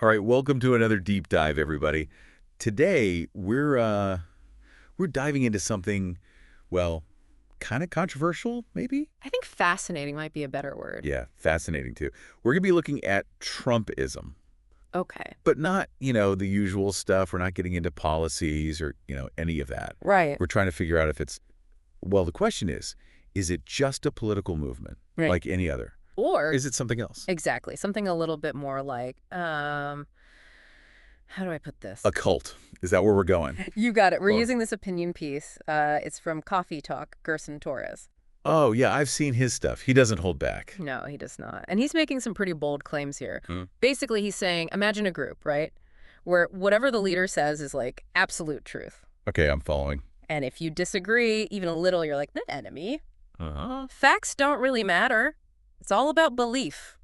All right, welcome to another deep dive, everybody. Today we're diving into something, well, kind of controversial, maybe? I think fascinating might be a better word. Yeah, fascinating too. We're going to be looking at Trumpism, Okay. but not, the usual stuff. We're not getting into policies or, any of that. Right. We're trying to figure out if it's, well, the question is it just a political movement Right. like any other? Or Is it something else? exactly, something a little bit more like, how do I put this? A cult. Is that where we're going? You got it. We're Or- using this opinion piece. It's from Coffee Talk, Gerson Torres. Oh, yeah, I've seen his stuff. He doesn't hold back. No, he does not. And he's making some pretty bold claims here. Hmm. Basically, he's saying, imagine a group, right? Where whatever the leader says is like absolute truth. Okay, I'm following. And if you disagree even a little, you're like, the enemy. Uh-huh. Facts don't really matter. It's all about belief.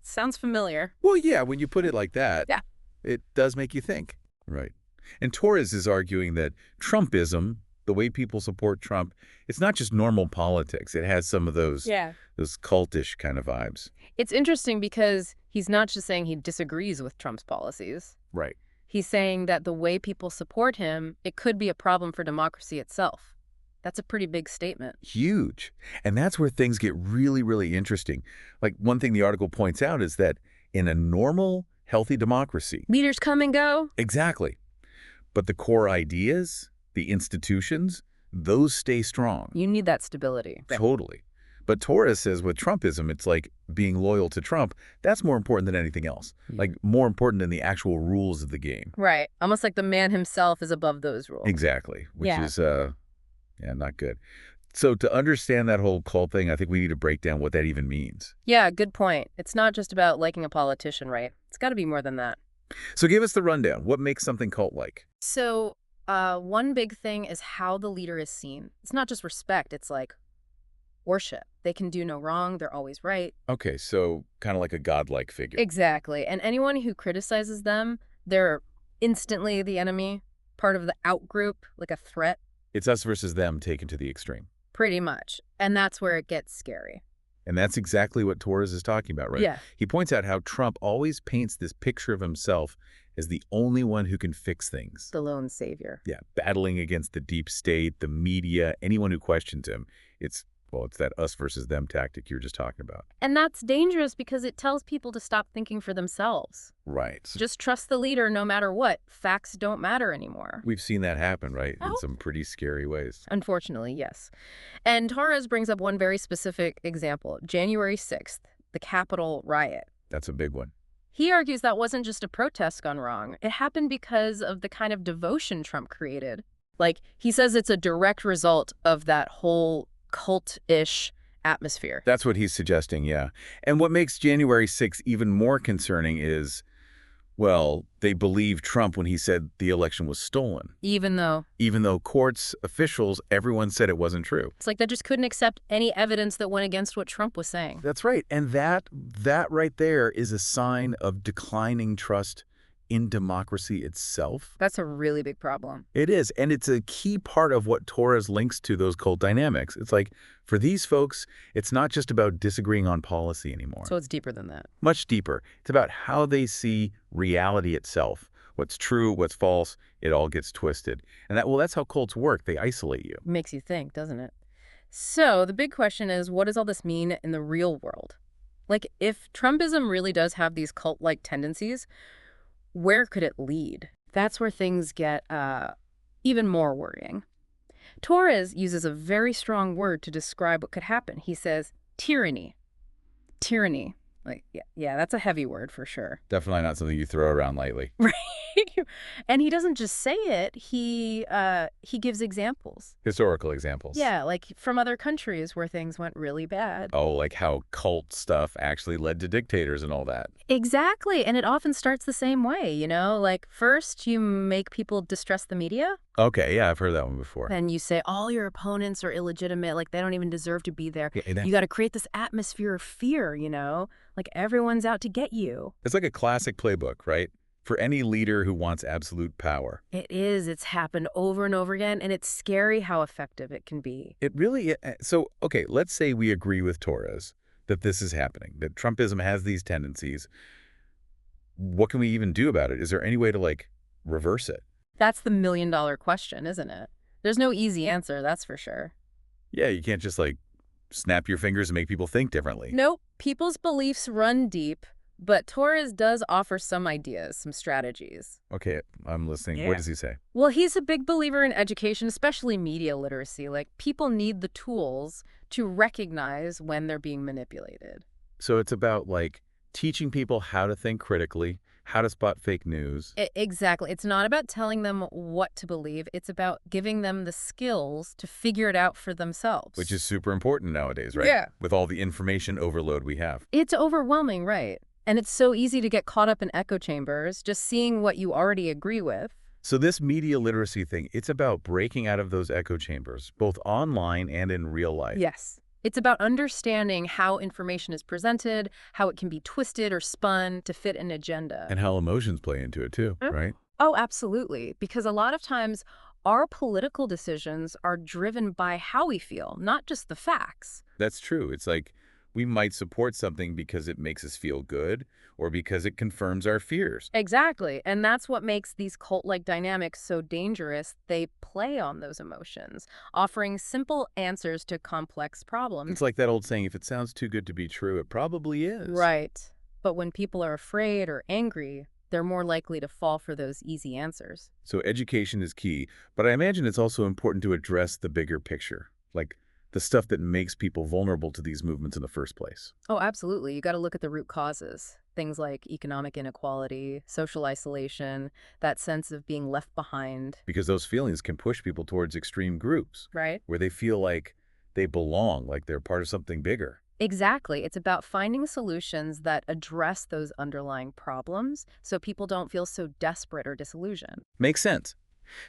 Sounds familiar. Well, yeah, when you put it like that, Yeah. it does make you think. Right. And Torres is arguing that Trumpism, the way people support Trump, it's not just normal politics. It has some of those cultish kind of vibes. It's interesting because he's not just saying he disagrees with Trump's policies. Right. He's saying that the way people support him, it could be a problem for democracy itself. That's a pretty big statement. Huge. And that's where things get really, really interesting. Like one thing the article points out is that in a normal, healthy democracy. Leaders come and go. Exactly. But the core ideas, the institutions, those stay strong. You need that stability. Totally. But Torres says with Trumpism, it's like being loyal to Trump. That's more important than anything else. Like more important than the actual rules of the game. Right. Almost like the man himself is above those rules. Exactly. Which Yeah. is, not good. So to understand that whole cult thing, I think we need to break down what that even means. Yeah, good point. It's not just about liking a politician, right? It's got to be more than that. So give us the rundown. What makes something cult-like? So one big thing is how the leader is seen. It's not just respect. It's like worship. They can do no wrong. They're always right. Okay, so kind of like a godlike figure. Exactly. And anyone who criticizes them, they're instantly the enemy, part of the outgroup, like a threat. It's us versus them taken to the extreme. Pretty much. And that's where it gets scary. And that's exactly what Torres is talking about, right? Yeah. He points out how Trump always paints this picture of himself as the only one who can fix things. The lone savior. Yeah, battling against the deep state, the media, anyone who questions him. It's that us versus them tactic you were just talking about. And that's dangerous because it tells people to stop thinking for themselves. Right. Just trust the leader no matter what. Facts don't matter anymore. We've seen that happen, right? In Oh. some pretty scary ways. Unfortunately, yes. And Torres brings up one very specific example, January 6th, the Capitol riot. That's a big one. He argues that wasn't just a protest gone wrong. It happened because of the kind of devotion Trump created. Like, he says it's a direct result of that whole cult-ish atmosphere. That's what he's suggesting, yeah. And what makes January 6th even more concerning is, well, they believed Trump when he said the election was stolen. Even though Courts, officials, everyone said it wasn't true. it's like they just couldn't accept any evidence that went against what Trump was saying. That's right. And that right there is a sign of declining trust in democracy itself. That's a really big problem. It is. And it's a key part of what Torres links to those cult dynamics. It's like, for these folks, it's not just about disagreeing on policy anymore. So it's deeper than that. Much deeper. It's about how they see reality itself. What's true, what's false, it all gets twisted. And that's how cults work. They isolate you. Makes you think, doesn't it? So the big question is, what does all this mean in the real world? Like, if Trumpism really does have these cult-like tendencies, where could it lead? That's where things get even more worrying. Torres uses a very strong word to describe what could happen. He says, tyranny. Tyranny. Like, yeah, that's a heavy word for sure. Definitely not something you throw around lightly. Right. And he doesn't just say it, he gives examples. Historical examples. Yeah, like from other countries where things went really bad. Oh, like how cult stuff actually led to dictators and all that. Exactly. And it often starts the same way, like first you make people distrust the media. Okay, yeah, I've heard that one before. Then you say all your opponents are illegitimate, like they don't even deserve to be there. Yeah, You got to create this atmosphere of fear, like everyone's out to get you. It's like a classic playbook, right? For any leader who wants absolute power. It is. It's happened over and over again, and it's scary how effective it can be. It really is. So, okay, let's say we agree with Torres that this is happening, that Trumpism has these tendencies. what can we even do about it? Is there any way to, like, reverse it? That's the million-dollar question, isn't it? There's no easy answer, that's for sure. Yeah, you can't just, like, snap your fingers and make people think differently. Nope. People's beliefs run deep, but Torres does offer some ideas, some strategies. Okay, I'm listening. Yeah. What does he say? Well, he's a big believer in education, especially media literacy. Like, people need the tools to recognize when they're being manipulated. So it's about, like, teaching people how to think critically, how to spot fake news. Exactly. It's not about telling them what to believe. It's about giving them the skills to figure it out for themselves. Which is super important nowadays, right? Yeah. With all the information overload we have. It's overwhelming, right? And it's so easy to get caught up in echo chambers, just seeing what you already agree with. So this media literacy thing, it's about breaking out of those echo chambers, both online and in real life. Yes. It's about understanding how information is presented, how it can be twisted or spun to fit an agenda. And how emotions play into it too, right? Oh, absolutely. Because a lot of times our political decisions are driven by how we feel, not just the facts. That's true. It's like we might support something because it makes us feel good or because it confirms our fears. Exactly. And that's what makes these cult-like dynamics so dangerous. They play on those emotions, offering simple answers to complex problems. It's like that old saying, if it sounds too good to be true, it probably is. Right. But when people are afraid or angry, they're more likely to fall for those easy answers. So education is key, but I imagine it's also important to address the bigger picture, like the stuff that makes people vulnerable to these movements in the first place. Oh, absolutely. You got to look at the root causes. Things like economic inequality, social isolation, that sense of being left behind. Because those feelings can push people towards extreme groups, Right? where they feel like they belong, like they're part of something bigger. Exactly. It's about finding solutions that address those underlying problems so people don't feel so desperate or disillusioned. Makes sense.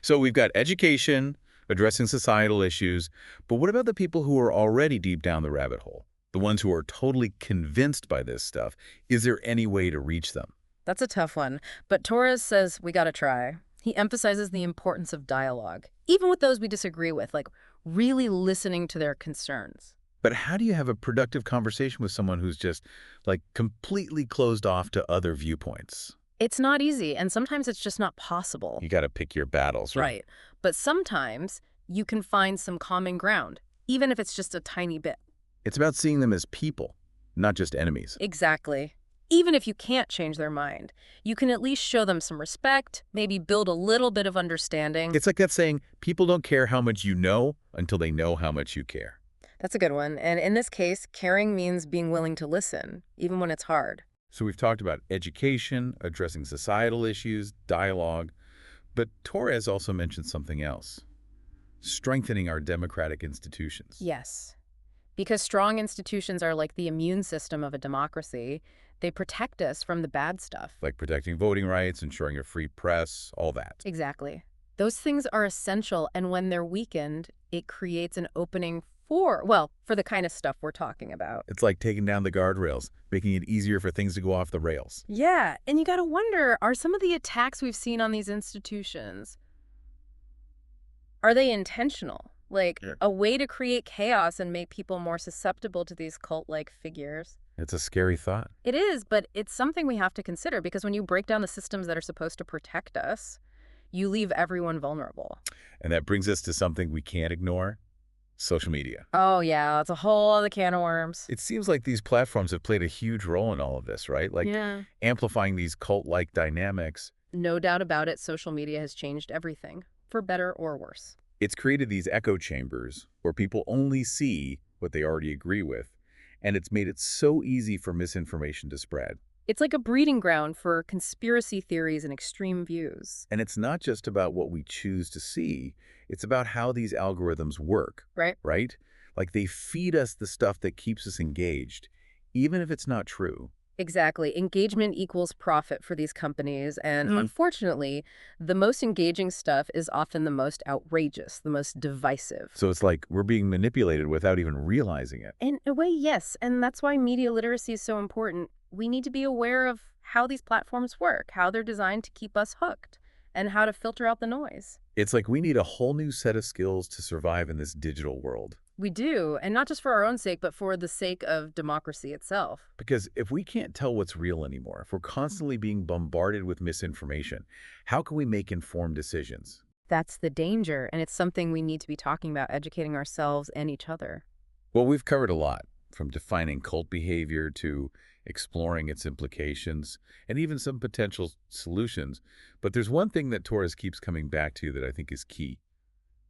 So we've got education, addressing societal issues, but what about the people who are already deep down the rabbit hole? The ones who are totally convinced by this stuff? Is there any way to reach them? That's a tough one, but Torres says we gotta try. He emphasizes the importance of dialogue, even with those we disagree with, like really listening to their concerns. But how do you have a productive conversation with someone who's just, like, completely closed off to other viewpoints? It's not easy, and sometimes it's just not possible. You got to pick your battles, right? Right. But sometimes you can find some common ground, even if it's just a tiny bit. It's about seeing them as people, not just enemies. Exactly. Even if you can't change their mind, you can at least show them some respect, maybe build a little bit of understanding. It's like that saying, people don't care how much you know until they know how much you care. That's a good one. And in this case, caring means being willing to listen, even when it's hard. So we've talked about education, addressing societal issues, dialogue, but Torres also mentioned something else, strengthening our democratic institutions. Yes. Because strong institutions are like the immune system of a democracy. They protect us from the bad stuff. Like protecting voting rights, ensuring a free press, all that. Exactly. Those things are essential, and when they're weakened, it creates an opening for the kind of stuff we're talking about. It's like taking down the guardrails, making it easier for things to go off the rails. Yeah, and you gotta wonder, are some of the attacks we've seen on these institutions, are they intentional? Like, a way to create chaos and make people more susceptible to these cult-like figures? It's a scary thought. It is, but it's something we have to consider, because when you break down the systems that are supposed to protect us, you leave everyone vulnerable. And that brings us to something we can't ignore, social media. Oh, yeah, it's a whole other can of worms. It seems like these platforms have played a huge role in all of this, right? Like amplifying these cult-like dynamics. No doubt about it, social media has changed everything, for better or worse. It's created these echo chambers where people only see what they already agree with, and it's made it so easy for misinformation to spread. It's like a breeding ground for conspiracy theories and extreme views. And it's not just about what we choose to see. It's about how these algorithms work, right? Like they feed us the stuff that keeps us engaged, even if it's not true. Exactly. Engagement equals profit for these companies. And unfortunately, the most engaging stuff is often the most outrageous, the most divisive. So it's like we're being manipulated without even realizing it. In a way, yes. And that's why media literacy is so important. We need to be aware of how these platforms work, how they're designed to keep us hooked, and how to filter out the noise. It's like we need a whole new set of skills to survive in this digital world. We do, and not just for our own sake, but for the sake of democracy itself. Because if we can't tell what's real anymore, if we're constantly being bombarded with misinformation, how can we make informed decisions? That's the danger, and it's something we need to be talking about, educating ourselves and each other. Well, we've covered a lot, from defining cult behavior to exploring its implications, and even some potential solutions. But there's one thing that Torres keeps coming back to that I think is key: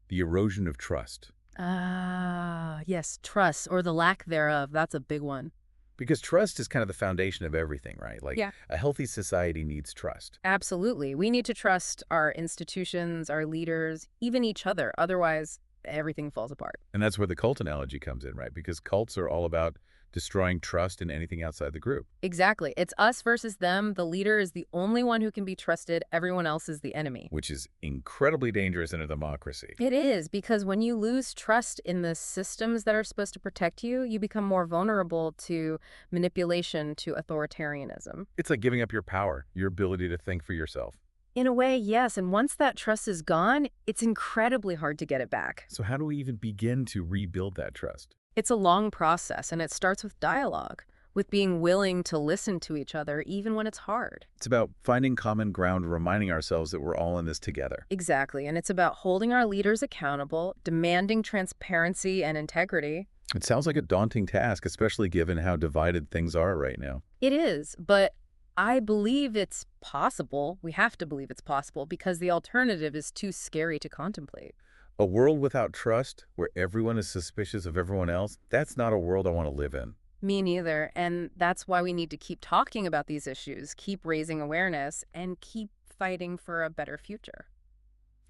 the erosion of trust. Ah, yes, trust, or the lack thereof. That's a big one. Because trust is kind of the foundation of everything, right? Like, Yeah. a healthy society needs trust. Absolutely. We need to trust our institutions, our leaders, even each other. Otherwise, everything falls apart. And that's where the cult analogy comes in, right? Because cults are all about destroying trust in anything outside the group. Exactly. It's us versus them. The leader is the only one who can be trusted. Everyone else is the enemy. Which is incredibly dangerous in a democracy. It is, because when you lose trust in the systems that are supposed to protect you, you become more vulnerable to manipulation, to authoritarianism. It's like giving up your power, your ability to think for yourself. In a way, yes. And once that trust is gone, it's incredibly hard to get it back. So how do we even begin to rebuild that trust? It's a long process, and it starts with dialogue, with being willing to listen to each other even when it's hard. It's about finding common ground, reminding ourselves that we're all in this together. Exactly. And it's about holding our leaders accountable, demanding transparency and integrity. It sounds like a daunting task, especially given how divided things are right now. It is, but I believe it's possible. We have to believe it's possible because the alternative is too scary to contemplate. A world without trust, where everyone is suspicious of everyone else, that's not a world I want to live in. Me neither. And that's why we need to keep talking about these issues, keep raising awareness, and keep fighting for a better future.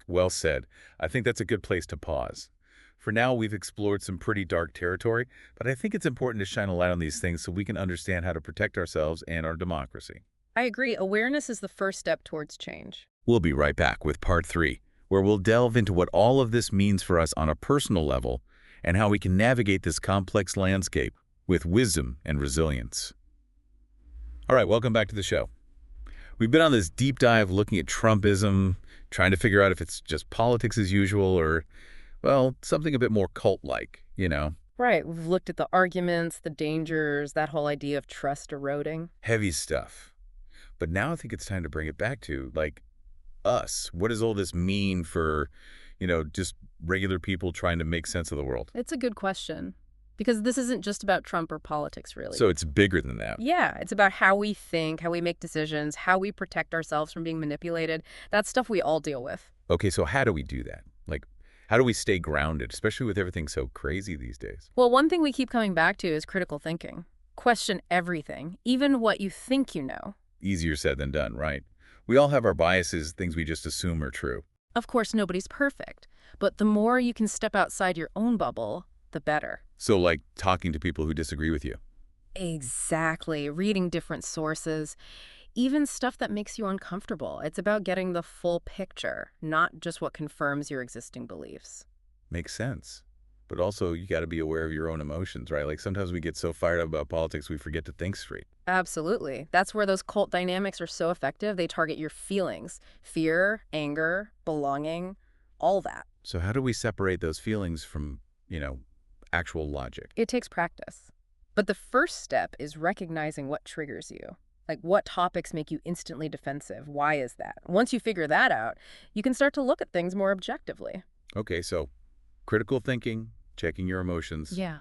Well said. I think that's a good place to pause. For now, we've explored some pretty dark territory, but I think it's important to shine a light on these things so we can understand how to protect ourselves and our democracy. I agree. Awareness is the first step towards change. We'll be right back with part 3, where we'll delve into what all of this means for us on a personal level and how we can navigate this complex landscape with wisdom and resilience. All right, welcome back to the show. We've been on this deep dive looking at Trumpism, trying to figure out if it's just politics as usual or, well, something a bit more cult-like, you know? Right. We've looked at the arguments, the dangers, that whole idea of trust eroding. Heavy stuff. But now I think it's time to bring it back to, like, us. What does all this mean for, just regular people trying to make sense of the world? It's a good question, because this isn't just about Trump or politics, really. So it's bigger than that. Yeah, it's about how we think, how we make decisions, how we protect ourselves from being manipulated. That's stuff we all deal with. Okay, so how do we do that? Like, how do we stay grounded, especially with everything so crazy these days? Well, one thing we keep coming back to is critical thinking. Question everything, even what you think you know. Easier said than done, right? We all have our biases, things we just assume are true. Of course, nobody's perfect, but the more you can step outside your own bubble, the better. So like talking to people who disagree with you. Exactly. Reading different sources, even stuff that makes you uncomfortable. It's about getting the full picture, not just what confirms your existing beliefs. Makes sense. But also, you got to be aware of your own emotions, right? Like sometimes we get so fired up about politics, we forget to think straight. Absolutely. That's where those cult dynamics are so effective. They target your feelings, fear, anger, belonging, all that. So how do we separate those feelings from, actual logic? It takes practice. But the first step is recognizing what triggers you. Like, what topics make you instantly defensive? Why is that? Once you figure that out, you can start to look at things more objectively. Okay, so critical thinking, checking your emotions. Yeah.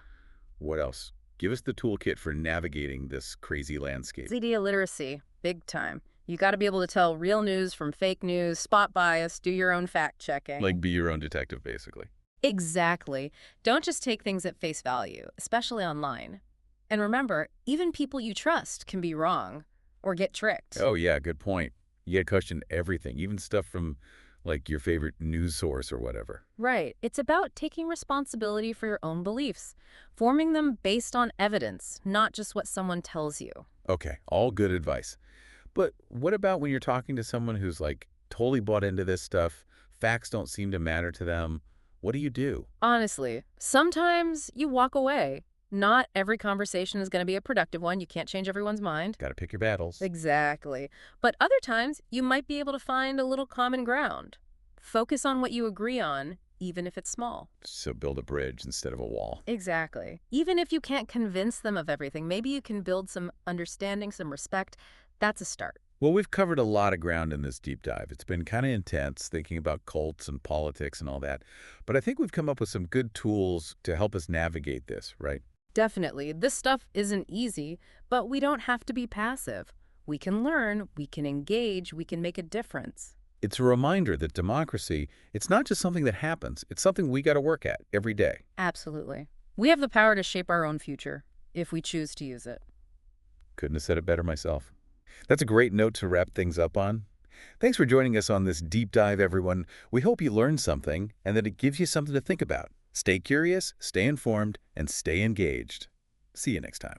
What else? Give us the toolkit for navigating this crazy landscape. Media literacy, big time. You got to be able to tell real news from fake news, spot bias, do your own fact checking. Like be your own detective, basically. Exactly. Don't just take things at face value, especially online. And remember, even people you trust can be wrong or get tricked. Oh, yeah, good point. You get to question everything, even stuff from, like, your favorite news source or whatever. Right. It's about taking responsibility for your own beliefs, forming them based on evidence, not just what someone tells you. Okay, all good advice. But what about when you're talking to someone who's, like, totally bought into this stuff, facts don't seem to matter to them? What do you do? Honestly, sometimes you walk away. Not every conversation is going to be a productive one. You can't change everyone's mind. Got to pick your battles. Exactly. But other times, you might be able to find a little common ground. Focus on what you agree on even if it's small. So build a bridge instead of a wall. Exactly. Even if you can't convince them of everything, maybe you can build some understanding, some respect. That's a start. Well, we've covered a lot of ground in this deep dive. It's been kind of intense thinking about cults and politics and all that. But I think we've come up with some good tools to help us navigate this, right? Definitely. This stuff isn't easy, but we don't have to be passive. We can learn, we can engage, we can make a difference. It's a reminder that democracy, it's not just something that happens. It's something we got to work at every day. Absolutely. We have the power to shape our own future, if we choose to use it. Couldn't have said it better myself. That's a great note to wrap things up on. Thanks for joining us on this deep dive, everyone. We hope you learned something and that it gives you something to think about. Stay curious, stay informed, and stay engaged. See you next time.